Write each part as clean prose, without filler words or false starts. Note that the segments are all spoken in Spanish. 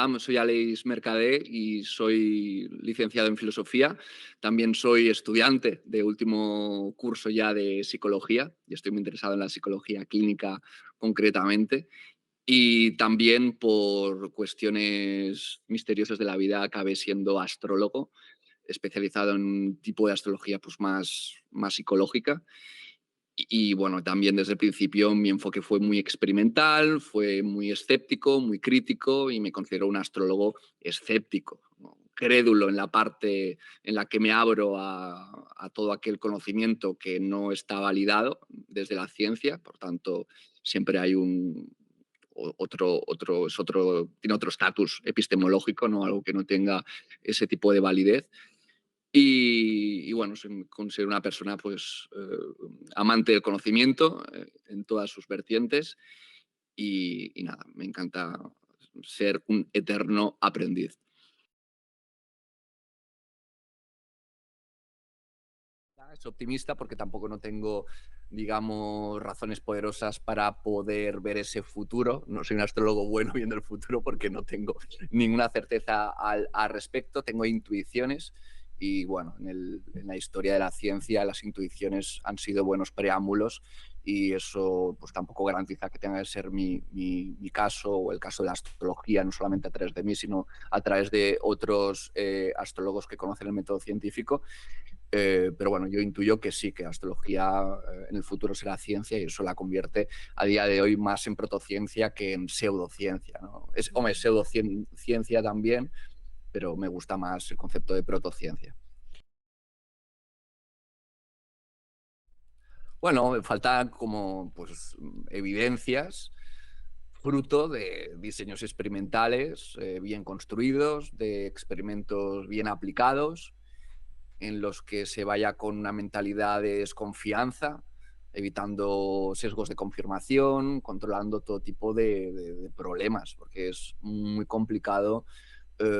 Hola, soy Aleix Mercadé y soy licenciado en filosofía. También soy estudiante de último curso ya de psicología y estoy muy interesado en la psicología clínica concretamente. Y también por cuestiones misteriosas de la vida acabé siendo astrólogo, especializado en un tipo de astrología pues más psicológica. Bueno, también desde el principio mi enfoque fue muy experimental, fue muy escéptico, muy crítico y me considero un astrólogo escéptico, ¿no? Crédulo en la parte en la que me abro a todo aquel conocimiento que no está validado desde la ciencia, por tanto siempre hay tiene otro estatus epistemológico, ¿no? Algo que no tenga ese tipo de validez. Bueno, me considero una persona pues amante del conocimiento en todas sus vertientes y nada, me encanta ser un eterno aprendiz. Es optimista porque tampoco no tengo, digamos, razones poderosas para poder ver ese futuro. No soy un astrólogo bueno viendo el futuro porque no tengo ninguna certeza al respecto. Tengo intuiciones y, bueno, en la historia de la ciencia las intuiciones han sido buenos preámbulos y eso pues tampoco garantiza que tenga que ser mi caso o el caso de la astrología, no solamente a través de mí, sino a través de otros astrólogos que conocen el método científico. Pero bueno, yo intuyo que sí, que la astrología en el futuro será ciencia y eso la convierte a día de hoy más en protociencia que en pseudociencia, ¿no? Hombre, pseudociencia también, pero me gusta más el concepto de protociencia. Bueno, me faltan como pues, evidencias fruto de diseños experimentales bien construidos, de experimentos bien aplicados, en los que se vaya con una mentalidad de desconfianza, evitando sesgos de confirmación, controlando todo tipo de problemas, porque es muy complicado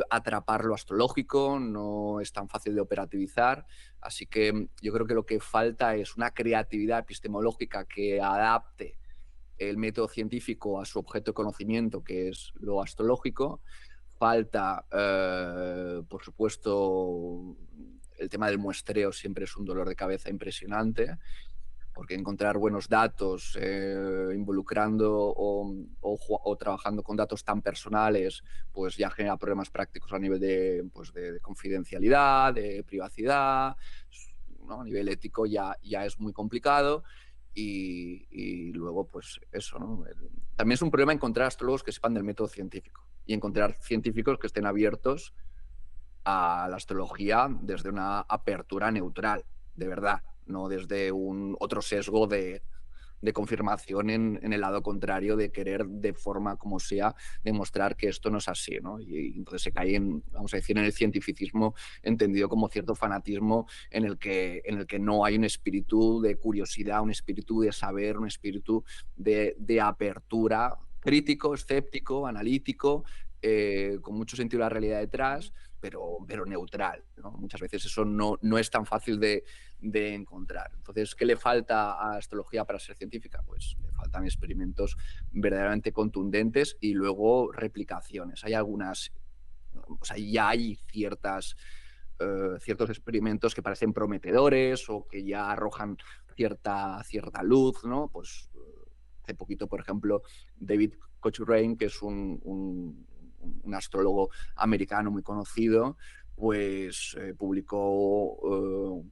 atrapar lo astrológico, no es tan fácil de operativizar, así que yo creo que lo que falta es una creatividad epistemológica que adapte el método científico a su objeto de conocimiento, que es lo astrológico. Falta, por supuesto, el tema del muestreo siempre es un dolor de cabeza impresionante, porque encontrar buenos datos involucrando o trabajando con datos tan personales, pues ya genera problemas prácticos a nivel pues de confidencialidad, de privacidad, ¿no? A nivel ético ya es muy complicado. Y luego, pues eso, ¿no? También es un problema encontrar astrólogos que sepan del método científico y encontrar científicos que estén abiertos a la astrología desde una apertura neutral, de verdad, no desde un otro sesgo de confirmación en el lado contrario, de querer de forma como sea demostrar que esto no es así, ¿no? Y entonces se cae en, vamos a decir, en el cientificismo entendido como cierto fanatismo en el que no hay un espíritu de curiosidad, un espíritu de saber, un espíritu de apertura crítico, escéptico, analítico, con mucho sentido de la realidad detrás, pero neutral, ¿no? Muchas veces eso no es tan fácil de encontrar. Entonces, ¿qué le falta a astrología para ser científica? Pues le faltan experimentos verdaderamente contundentes y luego replicaciones. Hay algunas, o sea, ya hay ciertos experimentos que parecen prometedores o que ya arrojan cierta luz, ¿no? Pues hace poquito, por ejemplo, David Cochrane, que es un astrólogo americano muy conocido, pues publicó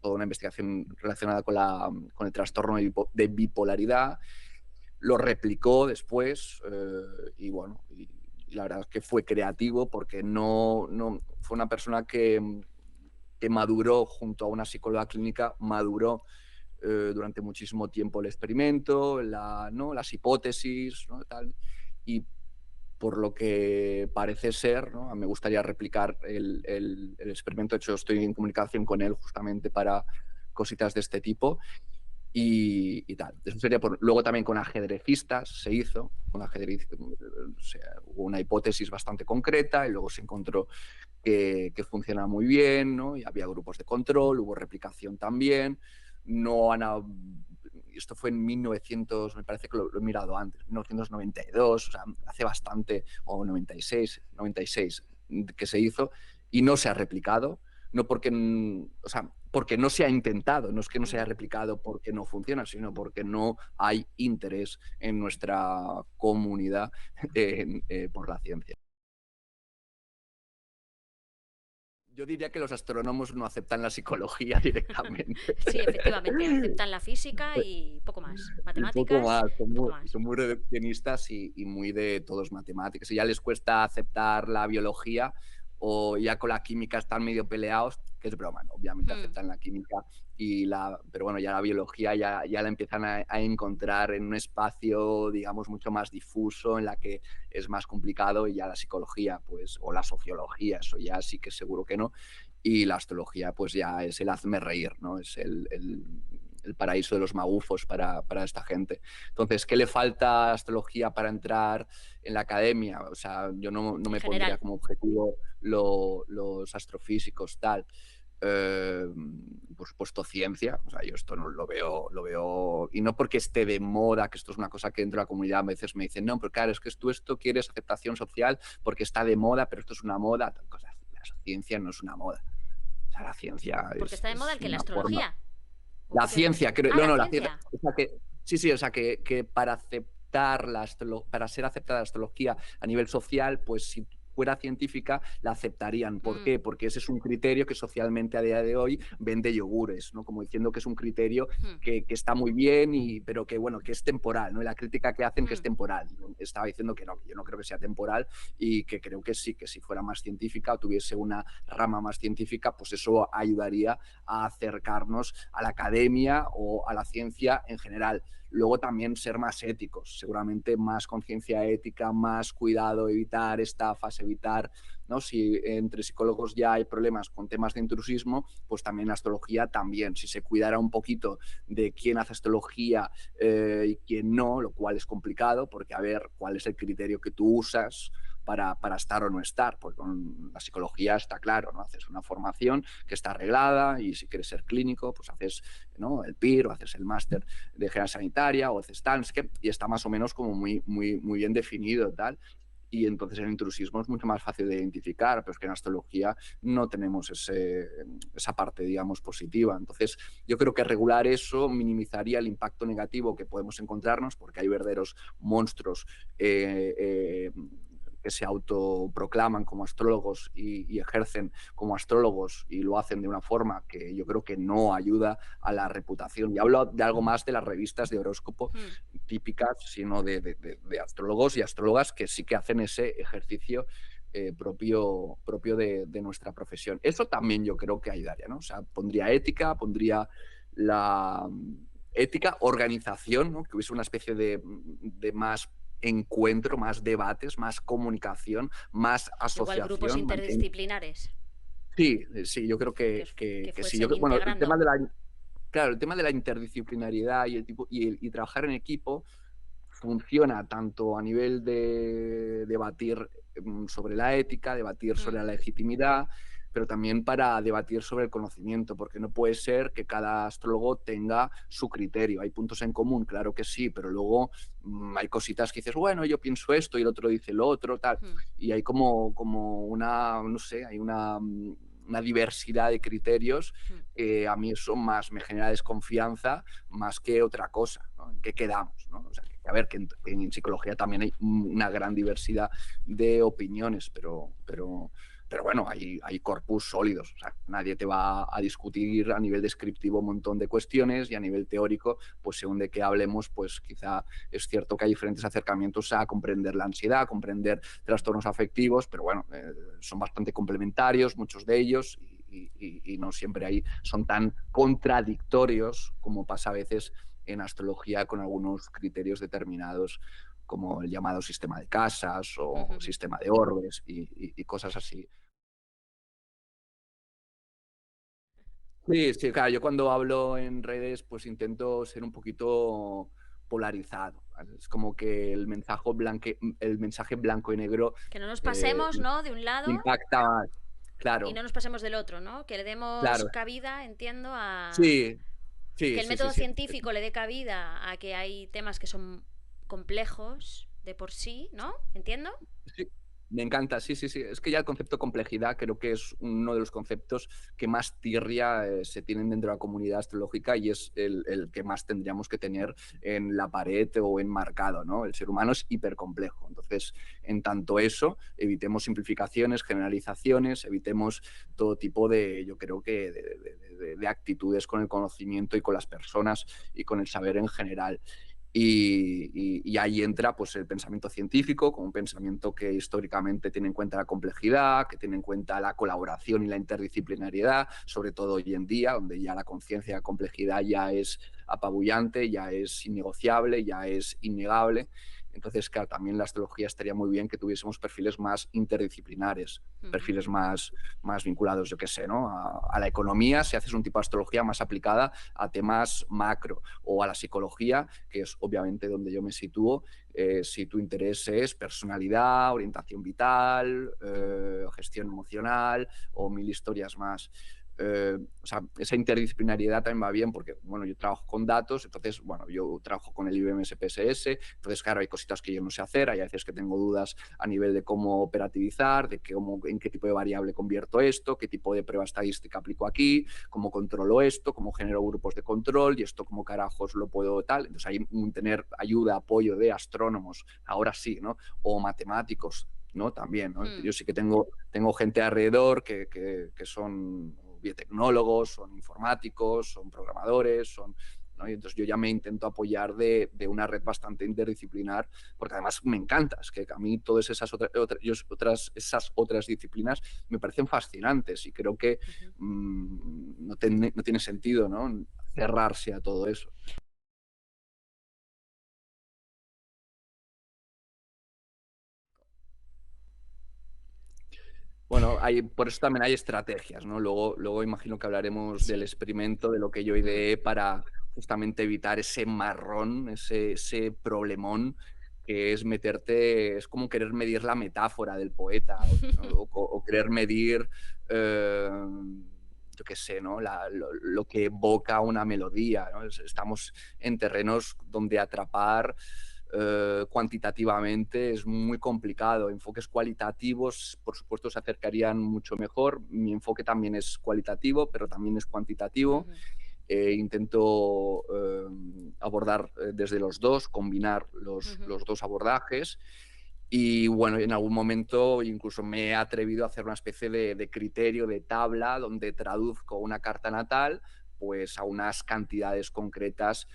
toda una investigación relacionada con el trastorno de bipolaridad, lo replicó después y bueno, y la verdad es que fue creativo porque no fue una persona que maduró junto a una psicóloga clínica, maduró durante muchísimo tiempo el experimento, ¿no? Las hipótesis, ¿no? Tal, y por lo que parece ser, ¿no? Me gustaría replicar el experimento. De hecho, estoy en comunicación con él justamente para cositas de este tipo y tal. Eso sería luego también con ajedrecistas se hizo, con ajedrez, o sea, hubo una hipótesis bastante concreta y luego se encontró que funciona muy bien, ¿no? Y había grupos de control, hubo replicación también. No han, esto fue en 1900, me parece que lo he mirado antes, 1992, o sea, hace bastante, o 96 que se hizo, y no se ha replicado, no porque, o sea, porque no se ha intentado, no es que no se haya replicado porque no funciona, sino porque no hay interés en nuestra comunidad por la ciencia. Yo diría que los astrónomos no aceptan la psicología directamente. Sí, efectivamente, aceptan la física y poco más. Un poco Matemáticas, más, poco más. son muy reduccionistas y muy de todos matemáticas. Y ya les cuesta aceptar la biología o ya con la química están medio peleados, que es broma, ¿no? Obviamente aceptan la química, pero bueno, ya la biología ya la empiezan a encontrar en un espacio, digamos, mucho más difuso, en la que es más complicado, y ya la psicología, pues, o la sociología, eso ya sí que seguro que no. Y la astrología, pues ya es el hazme reír, ¿no? Es el paraíso de los magufos para esta gente. Entonces, ¿qué le falta a astrología para entrar en la academia? O sea, yo no En me pondría general. como objetivo los astrofísicos, tal. Por supuesto, ciencia. O sea, yo esto no lo veo, y no porque esté de moda, que esto es una cosa que dentro de la comunidad a veces me dicen, no, pero claro, es que tú esto quieres aceptación social porque está de moda, pero esto es una moda. La ciencia no es una moda. O sea, la ciencia Porque está de moda es el que la una forma. astrología. ¿O La tú qué crees? ciencia, creo, Ah, no, la no, la ciencia. ciencia. O sea que, sí, o sea que para aceptar para ser aceptada la astrología a nivel social, pues si fuera científica, la aceptarían. ¿Por qué? Porque ese es un criterio que socialmente a día de hoy vende yogures, ¿no? Como diciendo que es un criterio que está muy bien, pero que, bueno, que es temporal, ¿no? Y la crítica que hacen que es temporal. Estaba diciendo que no, que yo no creo que sea temporal, y que creo que sí, que si fuera más científica o tuviese una rama más científica, pues eso ayudaría a acercarnos a la academia o a la ciencia en general. Luego también ser más éticos, seguramente más conciencia ética, más cuidado, evitar estafas, evitar, ¿no? Si entre psicólogos ya hay problemas con temas de intrusismo, pues también la astrología también. Si se cuidara un poquito de quién hace astrología y quién no, lo cual es complicado, porque a ver cuál es el criterio que tú usas para estar o no estar, porque con la psicología está claro, ¿no? Haces una formación que está arreglada, y si quieres ser clínico, pues haces, ¿no?, el PIR, o haces el máster de general sanitaria, o haces tal, y está más o menos como muy bien definido, tal. Y entonces el intrusismo es mucho más fácil de identificar, pero es que en astrología no tenemos esa parte, digamos, positiva. Entonces yo creo que regular eso minimizaría el impacto negativo que podemos encontrarnos, porque hay verdaderos monstruos que se autoproclaman como astrólogos y ejercen como astrólogos, y lo hacen de una forma que yo creo que no ayuda a la reputación. Y hablo de algo más de las revistas de horóscopo típicas, sino de astrólogos y astrólogas que sí que hacen ese ejercicio propio de nuestra profesión. Eso también yo creo que ayudaría, ¿no? O sea, pondría ética, pondría la ética, organización, ¿no? Que hubiese una especie de más encuentro, más debates, más comunicación, más Igual grupos asociación. interdisciplinares Sí, yo creo que, que sí. fuesen Bueno, integrando. claro, el tema de la interdisciplinariedad y trabajar en equipo funciona tanto a nivel de debatir sobre la ética, debatir sobre la legitimidad, pero también para debatir sobre el conocimiento, porque no puede ser que cada astrólogo tenga su criterio. Hay puntos en común, claro que sí, pero luego hay cositas que dices, bueno, yo pienso esto y el otro dice lo otro, tal. Y hay como una, no sé, hay una diversidad de criterios que a mí eso más me genera desconfianza más que otra cosa, ¿no? ¿En qué quedamos, ¿no? O sea, a ver, que en psicología también hay una gran diversidad de opiniones, pero bueno, hay corpus sólidos. O sea, nadie te va a discutir a nivel descriptivo un montón de cuestiones, y a nivel teórico, pues según de qué hablemos, pues quizá es cierto que hay diferentes acercamientos a comprender la ansiedad, a comprender trastornos afectivos, pero bueno, son bastante complementarios muchos de ellos, y no siempre son tan contradictorios como pasa a veces en astrología con algunos criterios determinados, como el llamado sistema de casas o sistema de orbes y cosas así. Sí, claro, yo cuando hablo en redes pues intento ser un poquito polarizado, ¿vale? Es como que el mensaje blanco y negro Que no nos eh, pasemos, ¿no?, de un lado impacta más. y Claro, no nos pasemos del otro, ¿no? Que le demos claro. cabida, entiendo, a... Sí, Sí, Que el sí, sí, método sí. científico le dé cabida a que hay temas que son complejos de por sí, ¿no? ¿Entiendo? Sí, me encanta, sí, sí, sí. Es que ya el concepto complejidad creo que es uno de los conceptos que más tirria se tienen dentro de la comunidad astrológica y es el que más tendríamos que tener en la pared o enmarcado, ¿no? El ser humano es hipercomplejo. Entonces, en tanto eso, evitemos simplificaciones, generalizaciones, evitemos todo tipo de, yo creo que, de actitudes con el conocimiento y con las personas y con el saber en general. Y ahí entra pues, el pensamiento científico, como un pensamiento que históricamente tiene en cuenta la complejidad, que tiene en cuenta la colaboración y la interdisciplinariedad, sobre todo hoy en día, donde ya la conciencia de la complejidad ya es apabullante, ya es innegociable, ya es innegable. Entonces, claro, también la astrología estaría muy bien que tuviésemos perfiles más interdisciplinares, Ujú. perfiles más vinculados, yo qué sé, ¿no? A la economía, si haces un tipo de astrología más aplicada a temas macro, o a la psicología, que es obviamente donde yo me sitúo, si tu interés es personalidad, orientación vital, gestión emocional o mil historias más. O sea, esa interdisciplinariedad también va bien porque, bueno, yo trabajo con datos, entonces, bueno, yo trabajo con el IBM SPSS, entonces, claro, hay cositas que yo no sé hacer, hay veces que tengo dudas a nivel de cómo operativizar, de cómo, en qué tipo de variable convierto esto, qué tipo de prueba estadística aplico aquí, cómo controlo esto, cómo genero grupos de control y esto cómo carajos lo puedo tal. Entonces, hay tener ayuda, apoyo de astrónomos, ahora sí, ¿no? O matemáticos, ¿no? También, ¿no? Mm. Yo sí que tengo gente alrededor que son biotecnólogos, son informáticos, son programadores, son, ¿no? Y entonces yo ya me intento apoyar de una red bastante interdisciplinar, porque además me encanta, es que a mí todas esas otras disciplinas me parecen fascinantes y creo que Ujú. no tiene sentido, ¿no? Cerrarse a todo eso. Bueno, por eso también hay estrategias, ¿no? Luego imagino que hablaremos del Sí. experimento, de lo que yo Mm. ideé para justamente evitar ese marrón, ese problemón que es meterte, es como querer medir la metáfora del poeta o querer medir, eh, yo qué sé, ¿no? Lo que evoca una melodía, ¿no? Estamos en terrenos donde atrapar cuantitativamente es muy complicado. Enfoques cualitativos, por supuesto, se acercarían mucho mejor. Mi enfoque también es cualitativo, pero también es cuantitativo. Ujú. Intento abordar desde los dos, combinar Ujú. los dos abordajes. Y bueno, en algún momento incluso me he atrevido a hacer una especie de criterio, de tabla, donde traduzco una carta natal pues, a unas cantidades concretas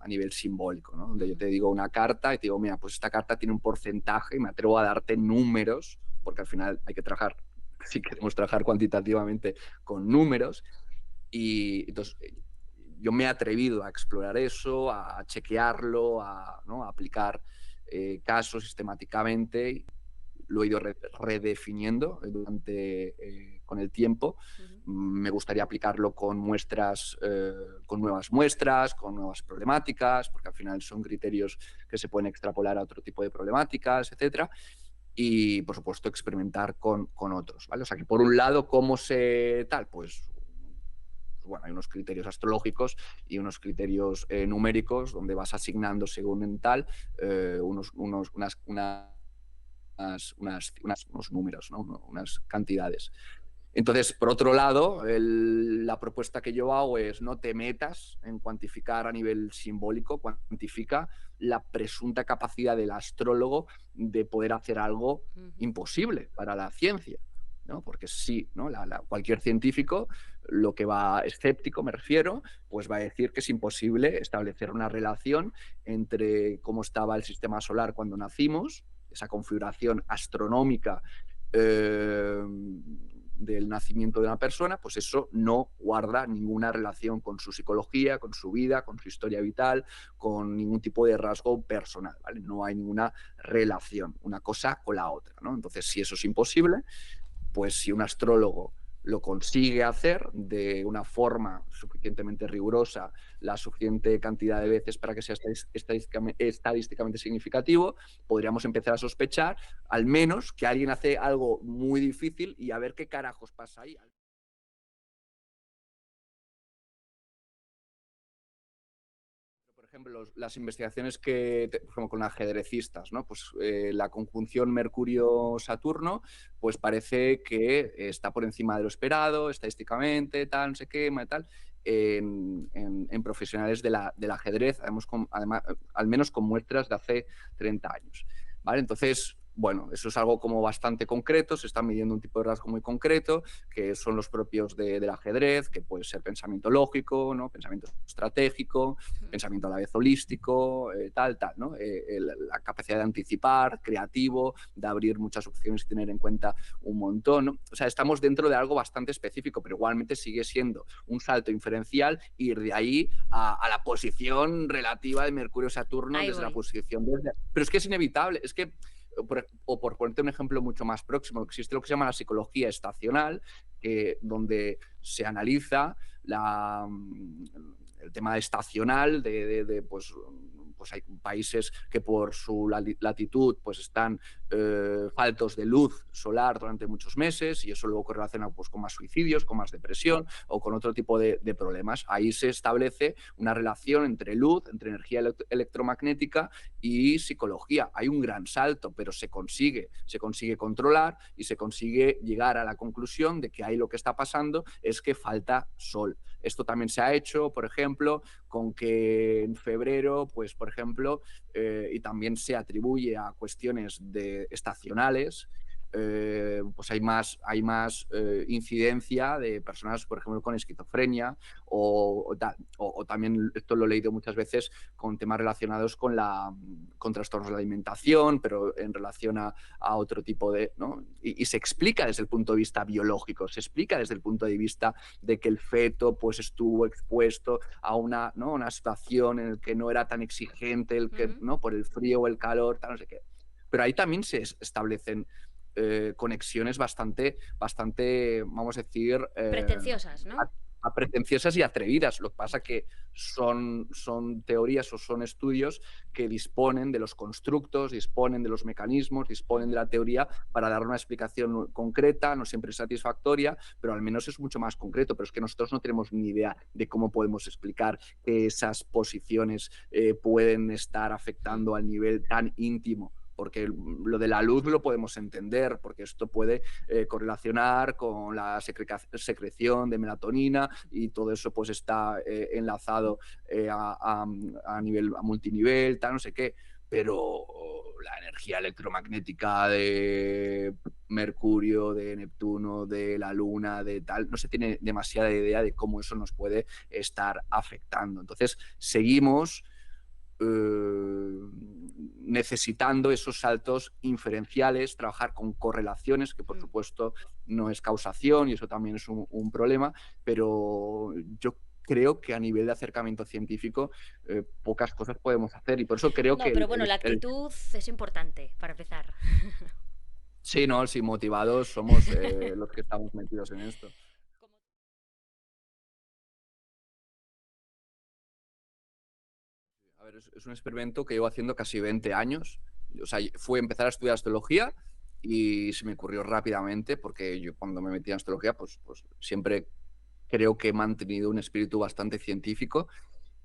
a nivel simbólico, ¿no? Donde yo Ujú. te digo una carta y te digo, mira, pues esta carta tiene un porcentaje y me atrevo a darte números, porque al final hay que trabajar, si queremos trabajar cuantitativamente con números, y entonces yo me he atrevido a explorar eso, a chequearlo, ¿no? A aplicar casos sistemáticamente. Lo he ido redefiniendo con el tiempo. Ujú. Me gustaría aplicarlo con muestras, con nuevas muestras, con nuevas problemáticas, porque al final son criterios que se pueden extrapolar a otro tipo de problemáticas, etcétera. Y, por supuesto, experimentar con otros, ¿vale? O sea, que por un lado, ¿cómo se tal? Pues bueno, hay unos criterios astrológicos y unos criterios numéricos donde vas asignando según en tal unos números, ¿no? Unas cantidades. Entonces, por otro lado, la propuesta que yo hago es no te metas en cuantificar a nivel simbólico, cuantifica la presunta capacidad del astrólogo de poder hacer algo Ujú. imposible para la ciencia, ¿no? Porque sí, ¿no? Cualquier científico, lo que va escéptico, me refiero, pues va a decir que es imposible establecer una relación entre cómo estaba el sistema solar cuando nacimos, esa configuración astronómica eh, del nacimiento de una persona, pues eso no guarda ninguna relación con su psicología, con su vida, con su historia vital, con ningún tipo de rasgo personal, ¿vale? No hay ninguna relación, una cosa con la otra, ¿no? Entonces, si eso es imposible, pues si un astrólogo lo consigue hacer de una forma suficientemente rigurosa, la suficiente cantidad de veces para que sea estadísticamente significativo, podríamos empezar a sospechar al menos que alguien hace algo muy difícil y a ver qué carajos pasa ahí. ejemplo, las investigaciones que, por ejemplo, con ajedrecistas, ¿no? Pues la conjunción Mercurio-Saturno, pues parece que está por encima de lo esperado, estadísticamente, tal, no sé qué, tal, en profesionales del ajedrez, además, al menos con muestras de hace 30 años. ¿Vale? Entonces, bueno, eso es algo como bastante concreto, se está midiendo un tipo de rasgo muy concreto, que son los propios del ajedrez, que puede ser pensamiento lógico, ¿no? Pensamiento estratégico, pensamiento a la vez holístico, tal, ¿no? La capacidad de anticipar, creativo, de abrir muchas opciones y tener en cuenta un montón, ¿no? O sea, estamos dentro de algo bastante específico, pero igualmente sigue siendo un salto inferencial ir de ahí a la posición relativa de Mercurio-Saturno Ahí desde la voy. posición... Pero es que es inevitable, es que por ponerte un ejemplo mucho más próximo, existe lo que se llama la psicología estacional, donde se analiza el tema estacional pues hay países que por su latitud pues están faltos de luz solar durante muchos meses y eso luego correlaciona pues, con más suicidios, con más depresión o con otro tipo de problemas. Ahí se establece una relación entre luz, entre energía electromagnética y psicología. Hay un gran salto, pero se consigue controlar y se consigue llegar a la conclusión de que ahí lo que está pasando es que falta sol. Esto también se ha hecho, por ejemplo, con que en febrero, pues, por ejemplo, y también se atribuye a cuestiones estacionales, pues hay más incidencia de personas, por ejemplo, con esquizofrenia o también, esto lo he leído muchas veces, con temas relacionados con trastornos de la alimentación, pero en relación a otro tipo de... ¿no? Y se explica desde el punto de vista biológico, se explica desde el punto de vista de que el feto pues, estuvo expuesto a una situación en la que no era tan exigente ¿no? Por el frío o el calor, tal, no sé qué. Pero ahí también se establecen conexiones bastante, vamos a decir... pretenciosas, ¿no? pretenciosas y atrevidas. Lo que pasa que son teorías o son estudios que disponen de los constructos, disponen de los mecanismos, disponen de la teoría para dar una explicación concreta, no siempre satisfactoria, pero al menos es mucho más concreto. Pero es que nosotros no tenemos ni idea de cómo podemos explicar que esas posiciones pueden estar afectando al nivel tan íntimo. Porque lo de la luz lo podemos entender, porque esto puede correlacionar con la secreción de melatonina y todo eso pues está enlazado a nivel, a multinivel, tal, no sé qué. Pero la energía electromagnética de Mercurio, de Neptuno, de la Luna, de tal, no se tiene demasiada idea de cómo eso nos puede estar afectando. Entonces, seguimos necesitando esos saltos inferenciales, trabajar con correlaciones, que por supuesto no es causación y eso también es un problema, pero yo creo que a nivel de acercamiento científico pocas cosas podemos hacer y por eso creo No, que pero bueno, la actitud es importante para empezar. sí, ¿no? Sí, motivados somos los que estamos metidos en esto. A ver, es un experimento que llevo haciendo casi 20 años. O sea, fue empezar a estudiar astrología y se me ocurrió rápidamente, porque yo cuando me metí en astrología, pues siempre creo que he mantenido un espíritu bastante científico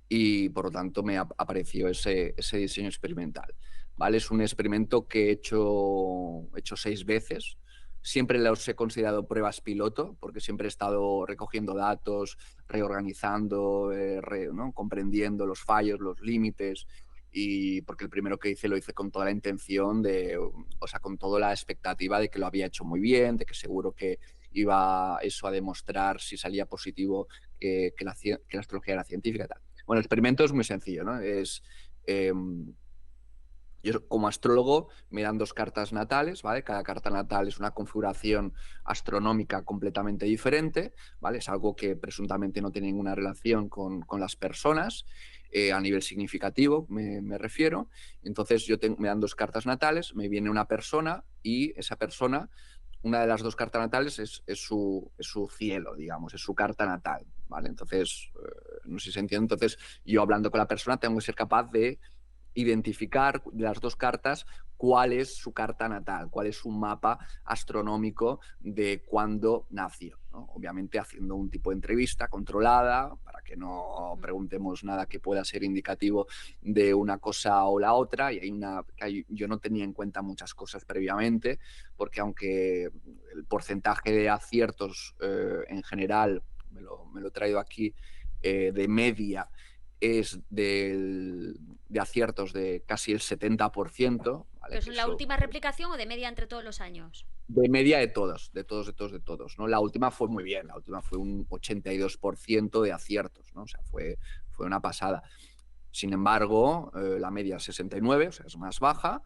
y por lo tanto me apareció ese diseño experimental. ¿Vale? Es un experimento que he hecho 6 veces. Siempre los he considerado pruebas piloto, porque siempre he estado recogiendo datos, reorganizando, ¿no? Comprendiendo los fallos, los límites, y porque el primero que hice lo hice con toda la intención o sea, con toda la expectativa de que lo había hecho muy bien, de que seguro que iba eso a demostrar si salía positivo que la astrología era científica y tal. Bueno, el experimento es muy sencillo, ¿no? Yo como astrólogo me dan 2 cartas natales, ¿vale? Cada carta natal es una configuración astronómica completamente diferente, ¿vale? Es algo que presuntamente no tiene ninguna relación con las personas, a nivel significativo me refiero. Entonces me dan 2 cartas natales, me viene una persona y esa persona, una de las 2 cartas natales es su cielo, digamos, es su carta natal, ¿vale? Entonces, no sé si se entiende. Entonces, yo hablando con la persona tengo que ser capaz de identificar de las 2 cartas cuál es su carta natal, cuál es su mapa astronómico de cuándo nació, ¿no? Obviamente haciendo un tipo de entrevista controlada para que no preguntemos nada que pueda ser indicativo de una cosa o la otra. Y yo no tenía en cuenta muchas cosas previamente, porque aunque el porcentaje de aciertos en general, me lo he traído aquí, de media, es de aciertos de casi el 70%, ¿vale? ¿Pero Que son la eso, última replicación o de media entre todos los años? de media de todos, ¿no? La última fue muy bien, la última fue un 82% de aciertos, ¿no? O sea, fue una pasada. Sin embargo, la media es 69, o sea, es más baja,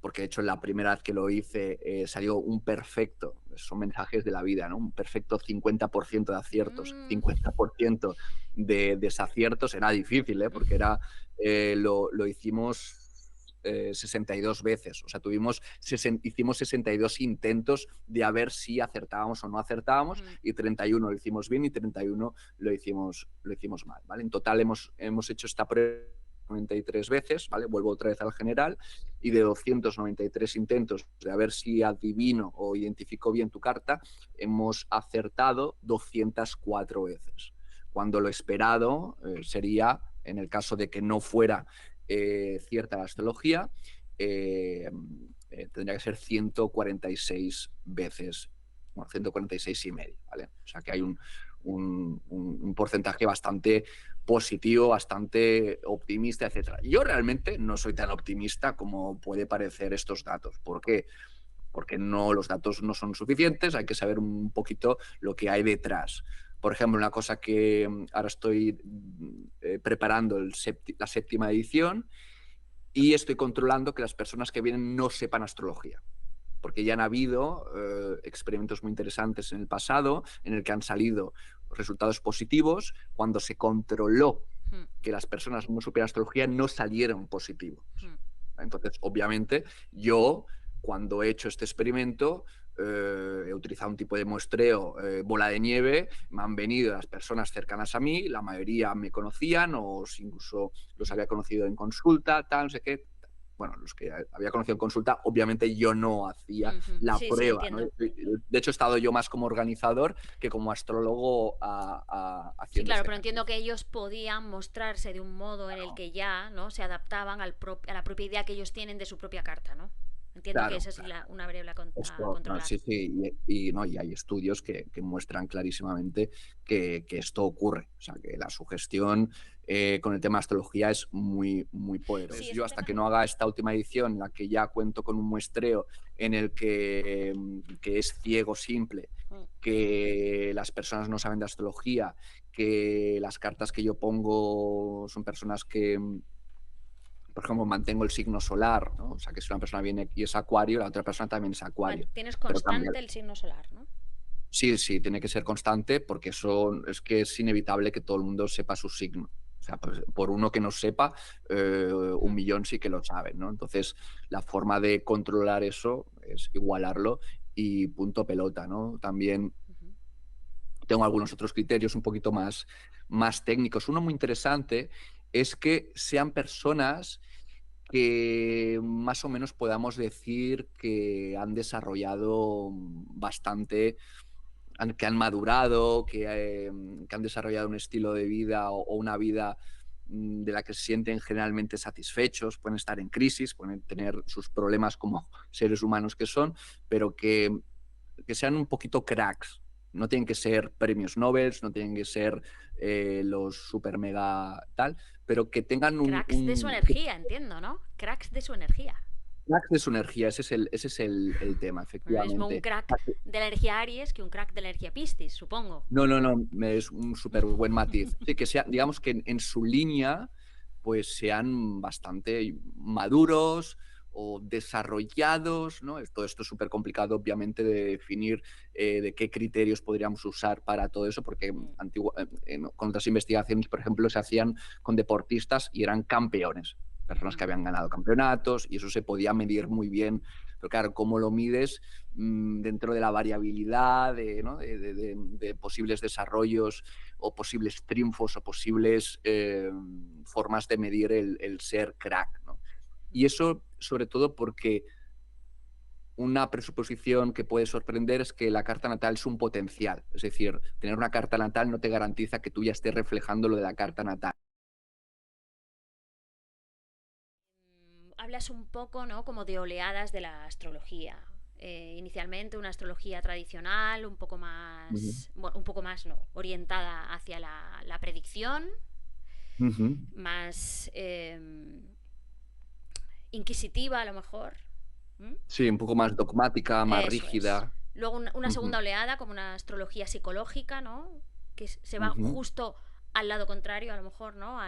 porque de hecho la primera vez que lo hice salió un perfecto, son mensajes de la vida, ¿no? Un perfecto 50% de aciertos, 50% de desaciertos. Era difícil, ¿eh? Porque lo hicimos 62 veces, o sea, hicimos 62 intentos de a ver si acertábamos o no acertábamos, y 31 lo hicimos bien y 31 lo hicimos mal, ¿vale? En total hemos hecho esta prueba 93 veces, ¿vale? Vuelvo otra vez al general, y de 293 intentos de a ver si adivino o identifico bien tu carta, hemos acertado 204 veces, cuando lo esperado sería, en el caso de que no fuera cierta la astrología, tendría que ser 146 veces, bueno, 146 y medio, ¿vale? O sea que hay un porcentaje bastante positivo, bastante optimista, etc. Yo realmente no soy tan optimista como puede parecer estos datos. ¿Por qué? Porque los datos no son suficientes, hay que saber un poquito lo que hay detrás. Por ejemplo, una cosa que ahora estoy preparando la séptima edición, y estoy controlando que las personas que vienen no sepan astrología, porque ya han habido experimentos muy interesantes en el pasado en el que han salido resultados positivos. Cuando se controló que las personas no supieran astrología, no salieron positivos. Entonces, obviamente, yo, cuando he hecho este experimento, he utilizado un tipo de muestreo bola de nieve. Me han venido las personas cercanas a mí, la mayoría me conocían o incluso los había conocido en consulta, tal, no sé qué. Bueno, los que había conocido en consulta, obviamente yo no hacía la Sí, sí, prueba, ¿no? entiendo. De hecho, he estado yo más como organizador que como astrólogo Sí, haciendo claro, este pero entiendo ejercicio. que ellos podían mostrarse de un modo en el que ya, ¿no? Se adaptaban a la propia idea que ellos tienen de su propia carta, ¿no? Entiendo que Claro, esa es claro. una variable a No, controlar. sí, sí, no, y hay estudios que muestran clarísimamente que esto ocurre. O sea, que la sugestión con el tema de astrología es muy, muy poderosa. Sí, Entonces, es yo un hasta tema. que no haga esta última edición, en la que ya cuento con un muestreo en el que es ciego simple, que las personas no saben de astrología, que las cartas que yo pongo son personas que, por ejemplo, mantengo el signo solar, ¿no? O sea, que si una persona viene y es Acuario, la otra persona también es Acuario. Tienes Pero cambia. constante el signo solar, ¿no? Sí, sí, tiene que ser constante, porque eso es que es inevitable que todo el mundo sepa su signo. O sea, pues, por uno que no sepa, un millón sí que lo saben, ¿no? Entonces, la forma de controlar eso es igualarlo y punto pelota, ¿no? También tengo algunos otros criterios un poquito más técnicos. Uno muy interesante es que sean personas que más o menos podamos decir que han desarrollado bastante, que han madurado, que han desarrollado un estilo de vida o una vida de la que se sienten generalmente satisfechos. Pueden estar en crisis, pueden tener sus problemas como seres humanos que son, pero que sean un poquito cracks. No tienen que ser premios Nobel, no tienen que ser los super mega tal, pero que tengan Cracks de su energía, entiendo, ¿no? Cracks de su energía. cracks de su energía. Ese es el tema, No es lo mismo un efectivamente. crack de la energía Aries que un crack de la energía Piscis, supongo. No, no, no, es un súper buen matiz. Sí, que sea, digamos que en su línea, pues sean bastante maduros o desarrollados, ¿no? Todo esto es súper complicado, obviamente, de definir de qué criterios podríamos usar para todo eso, porque con otras investigaciones, por ejemplo, se hacían con deportistas y eran campeones, personas que habían ganado campeonatos, y eso se podía medir muy bien. Pero claro, ¿cómo lo mides dentro de la variabilidad ¿no? de posibles desarrollos o posibles triunfos o posibles formas de medir el ser crack, ¿no? Y eso sobre todo porque una presuposición que puede sorprender es que la carta natal es un potencial. Es decir, tener una carta natal no te garantiza que tú ya estés reflejando lo de la carta natal. Hablas un poco, ¿no? Como de oleadas de la astrología. Inicialmente una astrología tradicional, Ujú, bueno, un poco más, no, orientada hacia la predicción, ujú. más inquisitiva a lo mejor. ¿Mm? Sí, un poco más dogmática, más Eso es. rígida. Luego una Ujú, segunda oleada, como una astrología psicológica, ¿no? Que se va ujú. justo al lado contrario, a lo mejor, ¿no?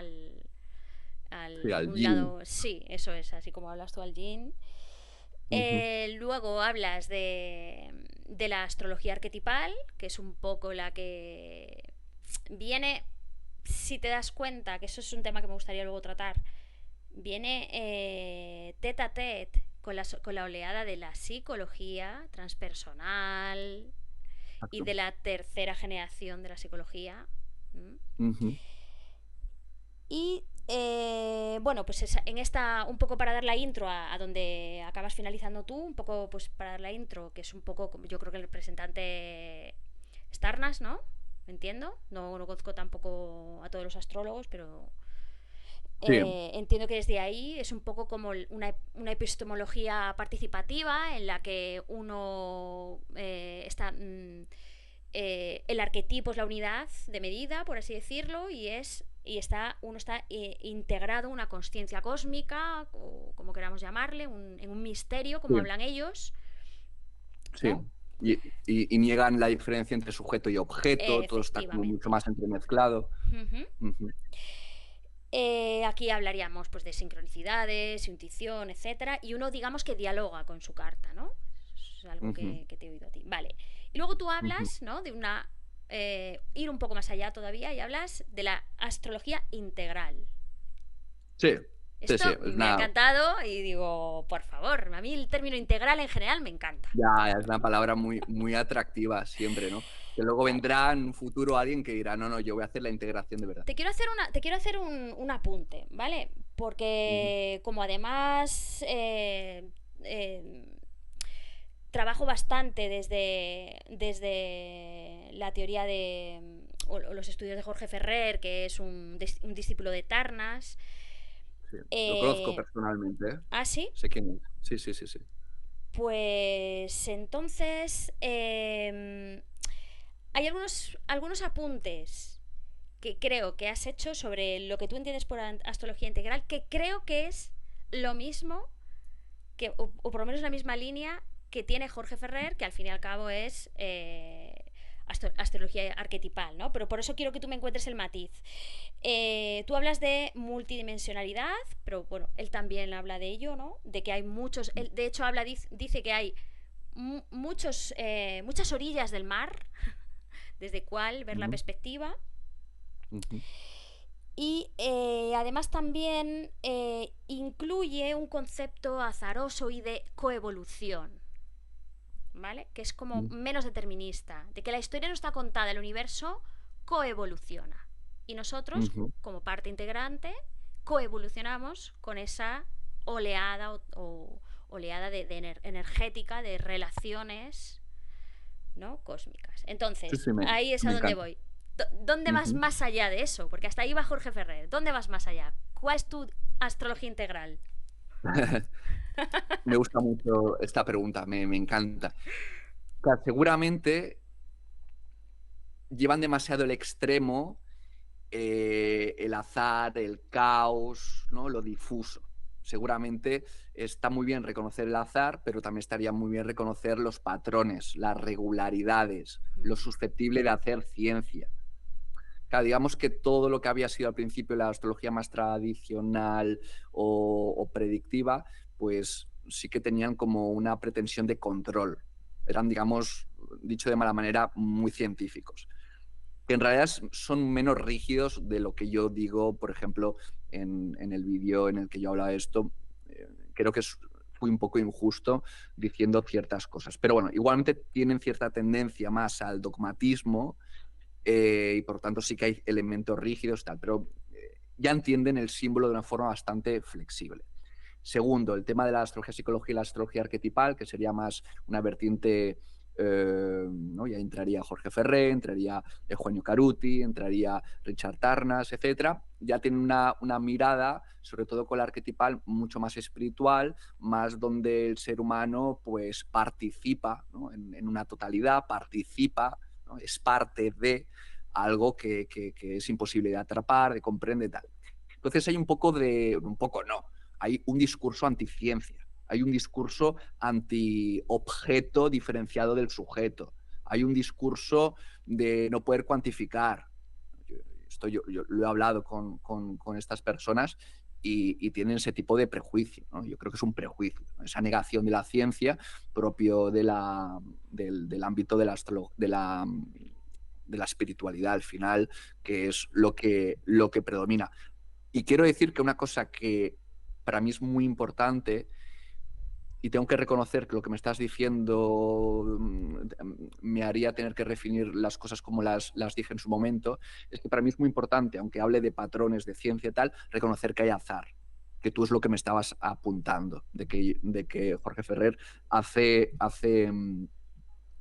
Sí, al Un yin. lado, sí, eso es, así como hablas tú al yin. Ujú. Luego hablas de la astrología arquetipal, que es un poco la que viene, si te das cuenta, que eso es un tema que me gustaría luego tratar, viene tete a tete con la oleada de la psicología transpersonal y Exacto. de la tercera generación de la psicología. ¿Mm? Ujú. Y bueno, pues en esta, un poco para dar la intro a donde acabas finalizando tú, un poco pues para dar la intro, que es un poco, yo creo que el representante Starnas, ¿no? Entiendo. No conozco tampoco a todos los astrólogos, pero Sí, entiendo que desde ahí es un poco como una epistemología participativa en la que uno está... el arquetipo es la unidad de medida, por así decirlo, uno está integrado una conciencia cósmica, o como queramos llamarle, en un misterio, como sí, hablan ellos, sí. ¿no? Y niegan la diferencia entre sujeto y objeto, todo está como mucho Efectivamente. más entremezclado. Uh -huh. Ujú, Aquí hablaríamos pues de sincronicidades, intuición, etcétera, y uno digamos que dialoga con su carta, ¿no? Es algo ujú, que te he oído a ti. Vale. Y luego tú ujú. hablas, ¿no? De una ir un poco más allá todavía y hablas de la astrología integral. Sí, sí, sí, Esto es me ha una, encantado y digo, por favor, a mí el término integral en general me encanta. ya, es una palabra muy, muy atractiva siempre, ¿no? Que luego Vale. vendrá en un futuro alguien que dirá, no, no, yo voy a hacer la integración de verdad. Te quiero hacer un apunte, ¿vale? Ujú, Porque como además trabajo bastante desde la teoría o los estudios de Jorge Ferrer, que es un discípulo de Tarnas. sí, lo conozco Eh, personalmente, ¿eh? ¿Ah, sí? Sé quién es. Sí, sí, sí, sí. Pues entonces hay algunos apuntes que creo que has hecho sobre lo que tú entiendes por astrología integral, que creo que es lo mismo o por lo menos la misma línea que tiene Jorge Ferrer, que al fin y al cabo es astrología arquetipal, ¿no? Pero por eso quiero que tú me encuentres el matiz. Tú hablas de multidimensionalidad, pero bueno, él también habla de ello, ¿no? De que hay muchos, él de hecho dice que hay muchas orillas del mar, desde cuál ver la Ujú, perspectiva. ujú, Y además también incluye un concepto azaroso y de coevolución, ¿vale? Que es como ujú, menos determinista, de que la historia no está contada, el universo coevoluciona. Y nosotros, ujú. como parte integrante, coevolucionamos con esa oleada o oleada energética de relaciones, ¿no? Cósmicas. Sí, Entonces, sí, ahí es a me donde encanta. voy. ¿Dónde vas Ujú. más allá de eso? Porque hasta ahí va Jorge Ferrer. ¿Dónde vas más allá? ¿Cuál es tu astrología integral? Me gusta mucho esta pregunta, me encanta. Claro, seguramente llevan demasiado el extremo, el azar, el caos, ¿no? Lo difuso. Seguramente está muy bien reconocer el azar, pero también estaría muy bien reconocer los patrones, las regularidades, lo susceptible de hacer ciencia. Claro, digamos que todo lo que había sido al principio la astrología más tradicional o predictiva, pues sí que tenían como una pretensión de control. Eran, digamos, dicho de mala manera, muy científicos. Que en realidad son menos rígidos de lo que yo digo, por ejemplo, en el vídeo en el que yo hablaba de esto. Creo que fui un poco injusto diciendo ciertas cosas. Pero bueno, igualmente tienen cierta tendencia más al dogmatismo, y por tanto sí que hay elementos rígidos, tal, pero ya entienden el símbolo de una forma bastante flexible. Segundo, el tema de la astrología psicología y la astrología arquetipal, que sería más una vertiente, ¿no? Ya entraría Jorge Ferrer, entraría Eugenio Caruti, entraría Richard Tarnas, etcétera. Ya tiene una mirada, sobre todo con la arquetipal, mucho más espiritual, más donde el ser humano pues participa, ¿no? en una totalidad, participa, ¿no? Es parte de algo que es imposible de atrapar, de comprender, tal. Entonces hay un poco no, hay un discurso anticiencia, hay un discurso anti-objeto diferenciado del sujeto, hay un discurso de no poder cuantificar. Yo lo he hablado con estas personas y tienen ese tipo de prejuicio, ¿no? Yo creo que es un prejuicio, ¿no? Esa negación de la ciencia propio del ámbito de la espiritualidad al final, que es lo que predomina. Y quiero decir que una cosa que para mí es muy importante, y tengo que reconocer que lo que me estás diciendo me haría tener que definir las cosas como las dije en su momento, es que para mí es muy importante, aunque hable de patrones, de ciencia y tal, reconocer que hay azar, que tú es lo que me estabas apuntando, de que Jorge Ferrer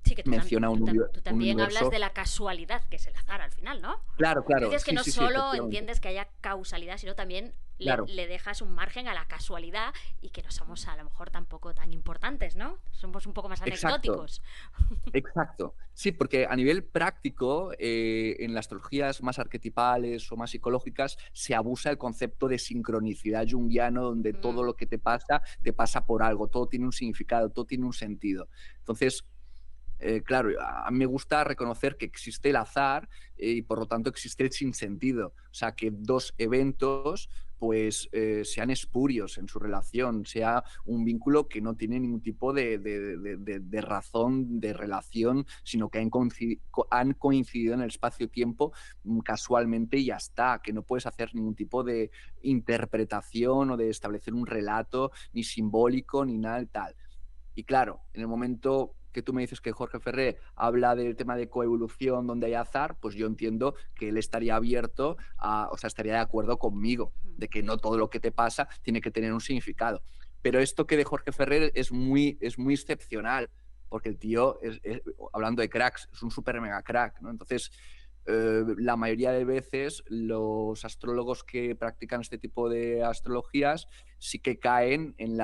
Sí, que menciona tú un también hablas universo. de la casualidad, que es el azar al final, ¿no? Claro, Tú claro, dices que sí, no sí, sí, solo efectivamente. entiendes que haya causalidad, sino también Claro. le dejas un margen a la casualidad y que no somos a lo mejor tampoco tan importantes, ¿no? Somos un poco más Exacto. anecdóticos. Exacto. Sí, porque a nivel práctico, en las astrologías más arquetipales o más psicológicas, se abusa el concepto de sincronicidad junguiano, donde todo Mm, lo que te pasa por algo, todo tiene un significado, todo tiene un sentido. Entonces, claro, a mí me gusta reconocer que existe el azar y por lo tanto existe el sinsentido. O sea, que dos eventos pues sean espurios en su relación, sea un vínculo que no tiene ningún tipo de razón, de relación, sino que han coincidido en el espacio-tiempo casualmente y ya está, que no puedes hacer ningún tipo de interpretación o de establecer un relato ni simbólico ni nada tal. Y claro, en el momento que tú me dices que Jorge Ferré habla del tema de coevolución donde hay azar, pues yo entiendo que él estaría abierto o sea, estaría de acuerdo conmigo, de que no todo lo que te pasa tiene que tener un significado. Pero esto que de Jorge Ferrer es muy excepcional, porque el tío, hablando de cracks, es un super mega crack, ¿no? Entonces, la mayoría de veces los astrólogos que practican este tipo de astrologías sí que caen en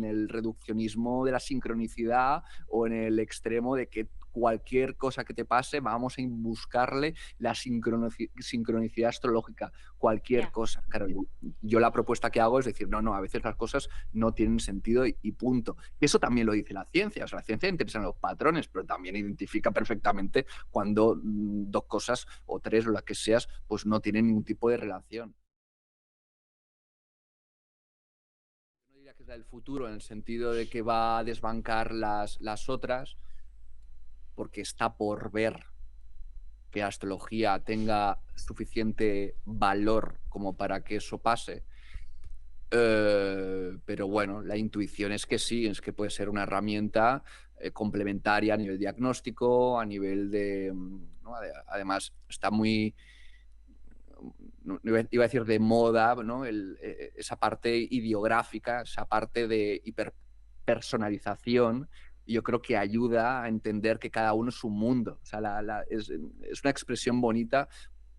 el reduccionismo de la sincronicidad o en el extremo de que cualquier cosa que te pase vamos a buscarle la sincronicidad astrológica, cualquier ya. cosa. Claro, yo la propuesta que hago es decir, no, a veces las cosas no tienen sentido y punto. Y eso también lo dice la ciencia, o sea, la ciencia interesa en los patrones, pero también identifica perfectamente cuando dos cosas o tres o las que seas, pues no tienen ningún tipo de relación. No diría que es la del futuro en el sentido de que va a desbancar las otras, porque está por ver que la astrología tenga suficiente valor como para que eso pase. Pero bueno, la intuición es que sí, es que puede ser una herramienta complementaria a nivel diagnóstico, a nivel de, ¿no? Además, está muy, no, iba a decir de moda, ¿no? Esa parte ideográfica, esa parte de hiperpersonalización, yo creo que ayuda a entender que cada uno es un mundo. O sea, es una expresión bonita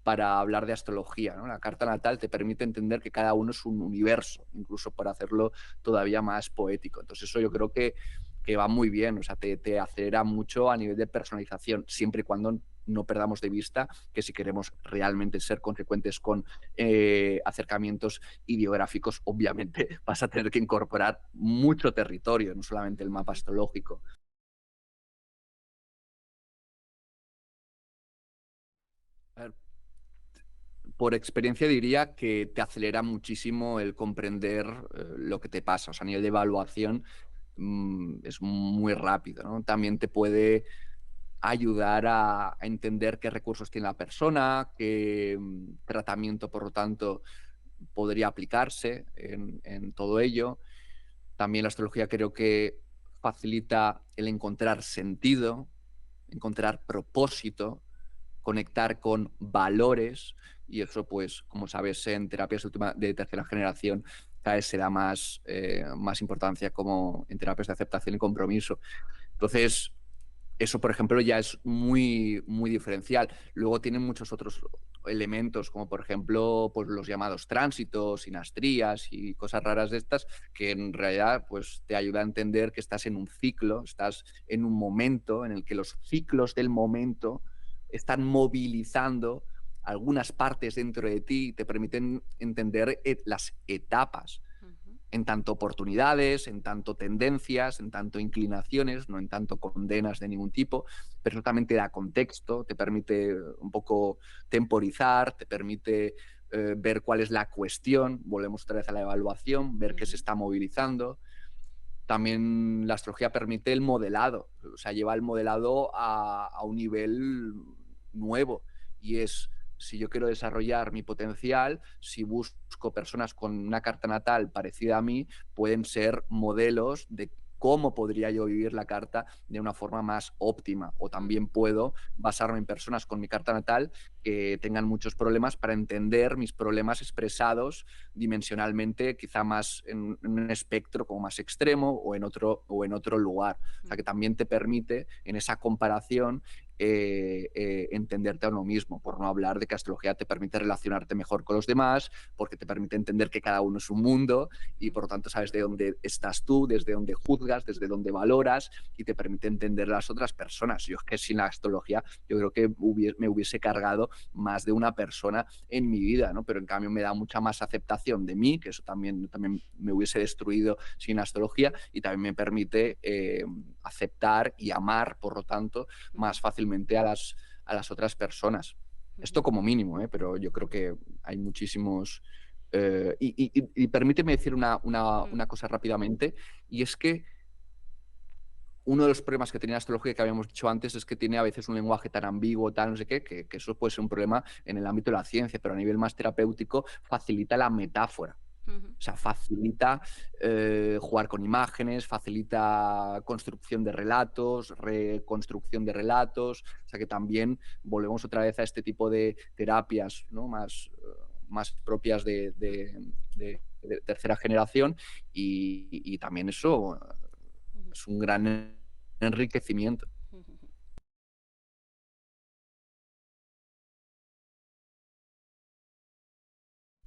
para hablar de astrología, ¿no? La carta natal te permite entender que cada uno es un universo, incluso para hacerlo todavía más poético. Entonces eso yo creo que va muy bien, o sea, te acelera mucho a nivel de personalización, siempre y cuando no perdamos de vista que si queremos realmente ser consecuentes con acercamientos ideográficos, obviamente vas a tener que incorporar mucho territorio, no solamente el mapa astrológico. A ver, por experiencia diría que te acelera muchísimo el comprender lo que te pasa. O sea, a nivel de evaluación es muy rápido, ¿no? También te puede ayudar a entender qué recursos tiene la persona, qué tratamiento, por lo tanto, podría aplicarse en todo ello. También la astrología creo que facilita el encontrar sentido, encontrar propósito, conectar con valores y eso pues como sabes en terapias de tercera generación cada vez se da más importancia como en terapias de aceptación y compromiso. Entonces, eso, por ejemplo, ya es muy, muy diferencial. Luego tienen muchos otros elementos, como por ejemplo pues los llamados tránsitos, sinastrías y cosas raras de estas, que en realidad pues, te ayuda a entender que estás en un ciclo, estás en un momento en el que los ciclos del momento están movilizando algunas partes dentro de ti y te permiten entender las etapas en tanto oportunidades, en tanto tendencias, en tanto inclinaciones, no en tanto condenas de ningún tipo, pero eso también te da contexto, te permite un poco temporizar, te permite ver cuál es la cuestión, volvemos otra vez a la evaluación, ver qué se está movilizando. También la astrología permite el modelado, o sea, lleva el modelado a un nivel nuevo y es, si yo quiero desarrollar mi potencial, si busco personas con una carta natal parecida a mí, pueden ser modelos de cómo podría yo vivir la carta de una forma más óptima. O también puedo basarme en personas con mi carta natal que tengan muchos problemas para entender mis problemas expresados dimensionalmente, quizá más en un espectro como más extremo o en otro lugar. O sea, que también te permite en esa comparación entenderte a uno mismo, por no hablar de que astrología te permite relacionarte mejor con los demás, porque te permite entender que cada uno es un mundo y por lo tanto sabes de dónde estás tú, desde dónde juzgas, desde dónde valoras y te permite entender a las otras personas. Yo es que sin la astrología yo creo que me hubiese cargado más de una persona en mi vida, ¿no? Pero en cambio me da mucha más aceptación de mí, que eso también me hubiese destruido sin astrología, y también me permite aceptar y amar, por lo tanto, más fácilmente a las otras personas. Esto como mínimo, pero yo creo que hay muchísimos... y permíteme decir una cosa rápidamente, y es que uno de los problemas que tenía la astrología que habíamos dicho antes es que tiene a veces un lenguaje tan ambiguo, tal, no sé qué, que eso puede ser un problema en el ámbito de la ciencia, pero a nivel más terapéutico facilita la metáfora. O sea, facilita jugar con imágenes, facilita construcción de relatos, reconstrucción de relatos. O sea, que también volvemos otra vez a este tipo de terapias, ¿no? más propias de tercera generación y también eso es un gran enriquecimiento.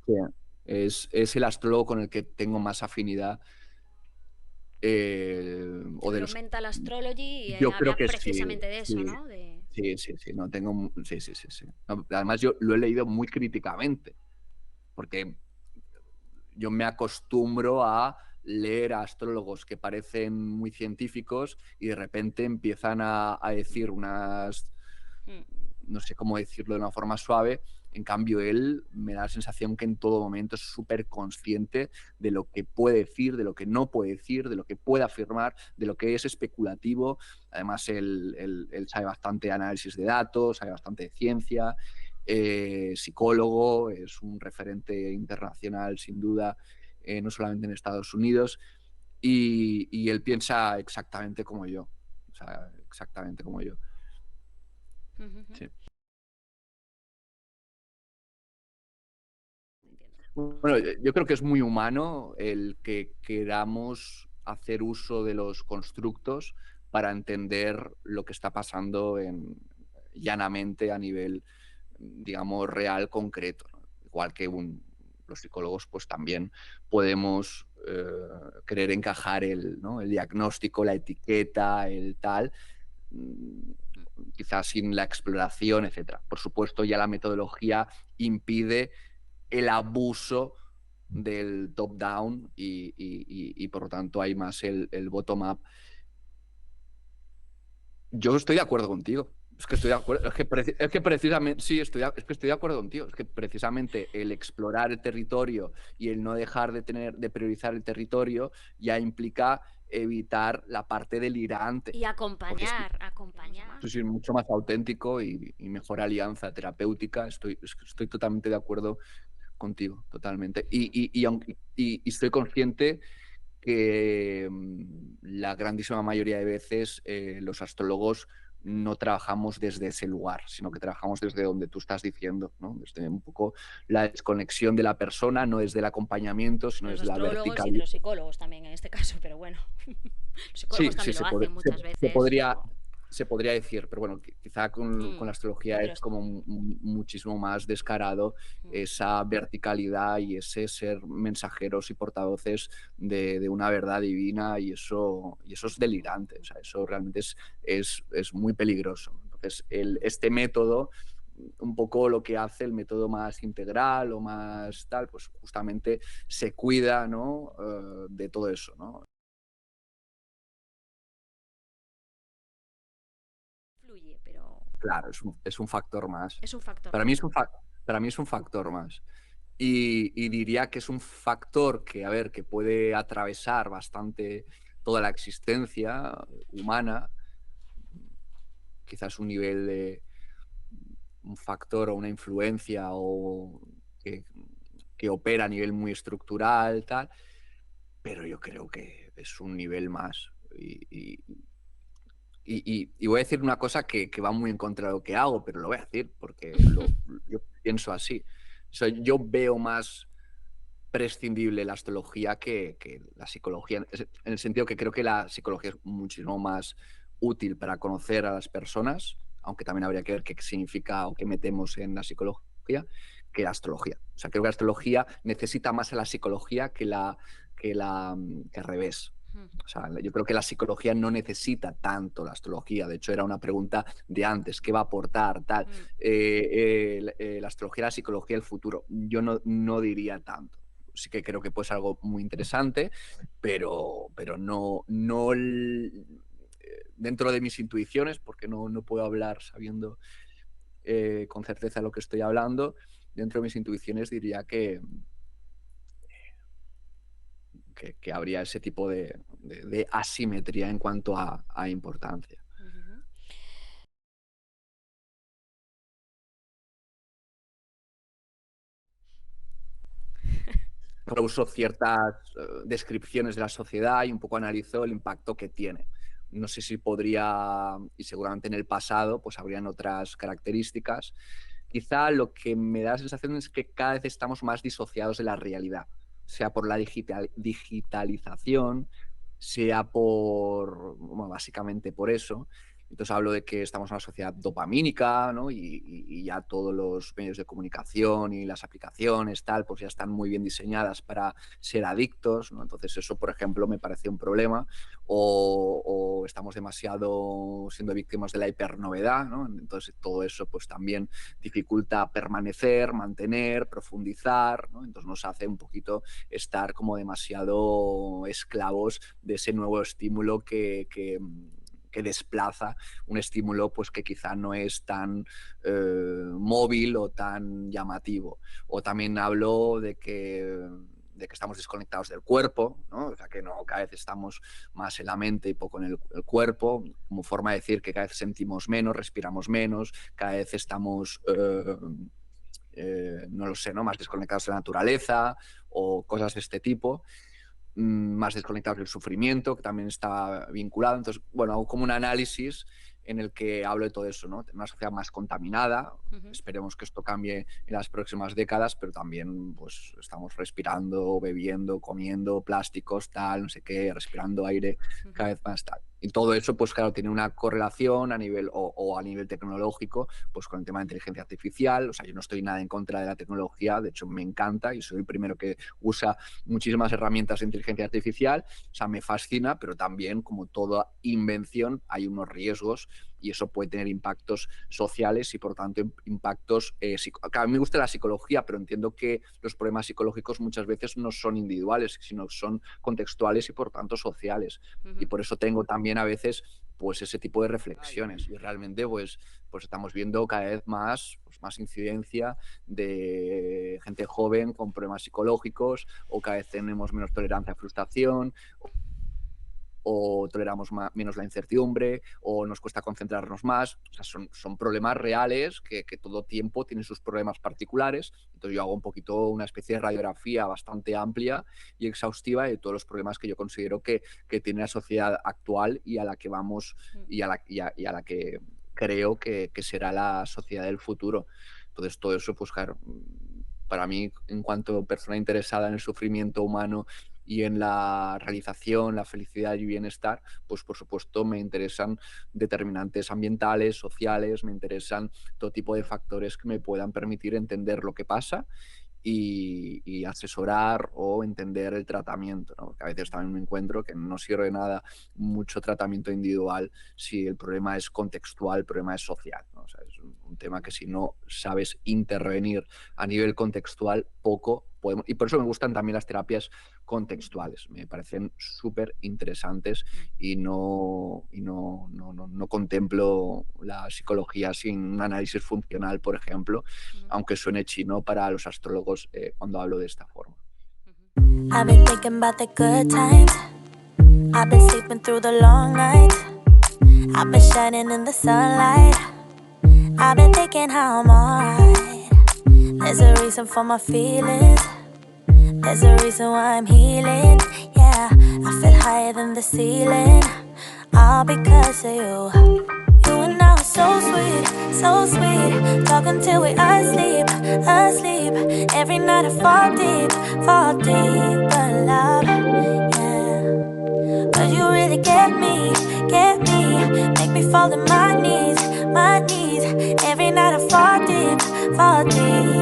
Sí. Es el astrólogo con el que tengo más afinidad. Yo O de creo los... Mental Astrology Yo creo habla que sí, precisamente de eso, sí, ¿no? De... sí, no tengo... Sí, sí, sí, sí. No, además yo lo he leído muy críticamente, porque yo me acostumbro a leer a astrólogos que parecen muy científicos y de repente empiezan a decir unas... no sé cómo decirlo de una forma suave. En cambio, él me da la sensación que en todo momento es súper consciente de lo que puede decir, de lo que no puede decir, de lo que puede afirmar, de lo que es especulativo. Además, él sabe bastante de análisis de datos, sabe bastante de ciencia, psicólogo, es un referente internacional, sin duda, no solamente en Estados Unidos, y él piensa exactamente como yo. O sea, exactamente como yo. Sí. Bueno, yo creo que es muy humano el que queramos hacer uso de los constructos para entender lo que está pasando llanamente a nivel, digamos, real, concreto, ¿no? Igual que los psicólogos, pues también podemos querer encajar ¿no? el diagnóstico, la etiqueta, el tal, mm, quizás sin la exploración, etcétera. Por supuesto, ya la metodología impide el abuso del top-down y por lo tanto hay más el bottom-up. Yo estoy de acuerdo contigo. Es que estoy de acuerdo. Es que precisamente, sí, es que estoy de acuerdo contigo. Es que precisamente el explorar el territorio y el no dejar de priorizar el territorio ya implica evitar la parte delirante. Y Porque acompañar. es mucho más auténtico y mejor alianza terapéutica. Estoy totalmente de acuerdo contigo, totalmente. Y estoy consciente que la grandísima mayoría de veces los astrólogos no trabajamos desde ese lugar, sino que trabajamos desde donde tú estás diciendo, ¿no? Desde un poco la desconexión de la persona, no desde el acompañamiento, sino Los desde la astrólogos y de verticalidad. los psicólogos también en este caso, pero bueno, los Sí, psicólogos sí, también lo hacen muchas se veces, podría, pero... se podría decir, pero bueno, quizá con la astrología pero es como muchísimo más descarado esa verticalidad y ese ser mensajeros y portavoces de una verdad divina, y eso es delirante, o sea, eso realmente es muy peligroso. Entonces, este método, un poco lo que hace el método más integral o más tal, pues justamente se cuida, ¿no? De todo eso, ¿no? fluye, pero Claro, es un factor más. es un factor Para mí más. es para mí es un factor más. Y diría que es un factor que, a ver, que puede atravesar bastante toda la existencia humana, quizás un nivel de un factor o una influencia o que, que opera a nivel muy estructural, tal, pero yo creo que es un nivel más. Y voy a decir una cosa que va muy en contra de lo que hago, pero lo voy a decir porque yo pienso así. O sea, yo veo más prescindible la astrología que la psicología, en el sentido que creo que la psicología es muchísimo más útil para conocer a las personas, aunque también habría que ver qué significa o qué metemos en la psicología, que la astrología. O sea, creo que la astrología necesita más a la psicología que al revés. O sea, yo creo que la psicología no necesita tanto la astrología. De hecho, era una pregunta de antes, ¿qué va a aportar? Tal. La astrología, la psicología, el futuro. Yo no diría tanto. Sí que creo que puede ser algo muy interesante, pero no dentro de mis intuiciones, porque no puedo hablar sabiendo con certeza lo que estoy hablando. Dentro de mis intuiciones diría que habría ese tipo de asimetría en cuanto a importancia. Uso ciertas descripciones de la sociedad y un poco analizo el impacto que tiene. No sé si podría, y seguramente en el pasado, pues habrían otras características. Quizá lo que me da la sensación es que cada vez estamos más disociados de la realidad, sea por la digitalización, sea por, bueno, básicamente por eso. Entonces hablo de que estamos en una sociedad dopamínica, ¿no? Y ya todos los medios de comunicación y las aplicaciones, tal, pues ya están muy bien diseñadas para ser adictos, ¿no? Entonces eso, por ejemplo, me parece un problema. O estamos demasiado siendo víctimas de la hipernovedad, ¿no? Entonces todo eso pues también dificulta permanecer, mantener, profundizar, ¿no? Entonces nos hace un poquito estar como demasiado esclavos de ese nuevo estímulo que desplaza un estímulo pues que quizá no es tan móvil o tan llamativo. O también hablo de que estamos desconectados del cuerpo, ¿no? O sea, que no, cada vez estamos más en la mente y poco en el cuerpo, como forma de decir que cada vez sentimos menos, respiramos menos, cada vez estamos, no lo sé, ¿no? Más desconectados de la naturaleza o cosas de este tipo, más desconectados del sufrimiento, que también está vinculado. Entonces, bueno, hago como un análisis en el que hablo de todo eso, ¿no? Una sociedad más contaminada. Esperemos que esto cambie en las próximas décadas, pero también pues estamos respirando, bebiendo, comiendo plásticos, tal, no sé qué, respirando aire cada vez más tal. Y todo eso, pues claro, tiene una correlación a nivel o a nivel tecnológico, pues con el tema de inteligencia artificial. O sea, yo no estoy nada en contra de la tecnología, de hecho me encanta y soy el primero que usa muchísimas herramientas de inteligencia artificial. O sea, me fascina, pero también, como toda invención, hay unos riesgos y eso puede tener impactos sociales y por tanto impactos a mí me gusta la psicología, pero entiendo que los problemas psicológicos muchas veces no son individuales, sino son contextuales y por tanto sociales. Y por eso tengo también a veces pues ese tipo de reflexiones y realmente pues estamos viendo cada vez más, pues, más incidencia de gente joven con problemas psicológicos, o cada vez tenemos menos tolerancia a frustración, o toleramos menos la incertidumbre, o nos cuesta concentrarnos más. O sea, son problemas reales que todo tiempo tiene sus problemas particulares. Entonces yo hago un poquito una especie de radiografía bastante amplia y exhaustiva de todos los problemas que yo considero que tiene la sociedad actual y a la que vamos y a la que creo que será la sociedad del futuro. Entonces todo eso, pues claro, para mí, en cuanto persona interesada en el sufrimiento humano y en la realización, la felicidad y bienestar, pues por supuesto me interesan determinantes ambientales, sociales, me interesan todo tipo de factores que me puedan permitir entender lo que pasa y asesorar o entender el tratamiento, ¿no? Porque a veces también me encuentro que no sirve de nada mucho tratamiento individual si el problema es contextual, el problema es social, ¿no? O sea, es un tema que si no sabes intervenir a nivel contextual, poco podemos... Y por eso me gustan también las terapias contextuales, me parecen súper interesantes y no contemplo la psicología sin un análisis funcional, por ejemplo, aunque suene chino para los astrólogos cuando hablo de esta forma. I've been thinking about the good times. I've been sleeping through the long nights. I've been shining in the sunlight. I've been thinking how I'm alright. There's a reason for my feelings. There's a reason why I'm healing. Yeah, I feel higher than the ceiling. All because of you. You and I are so sweet, so sweet. Talking till we asleep, asleep. Every night I fall deep in love. Yeah. But you really get me. Make me fall to my knees, my knees. Every night I fall deep, fall deep.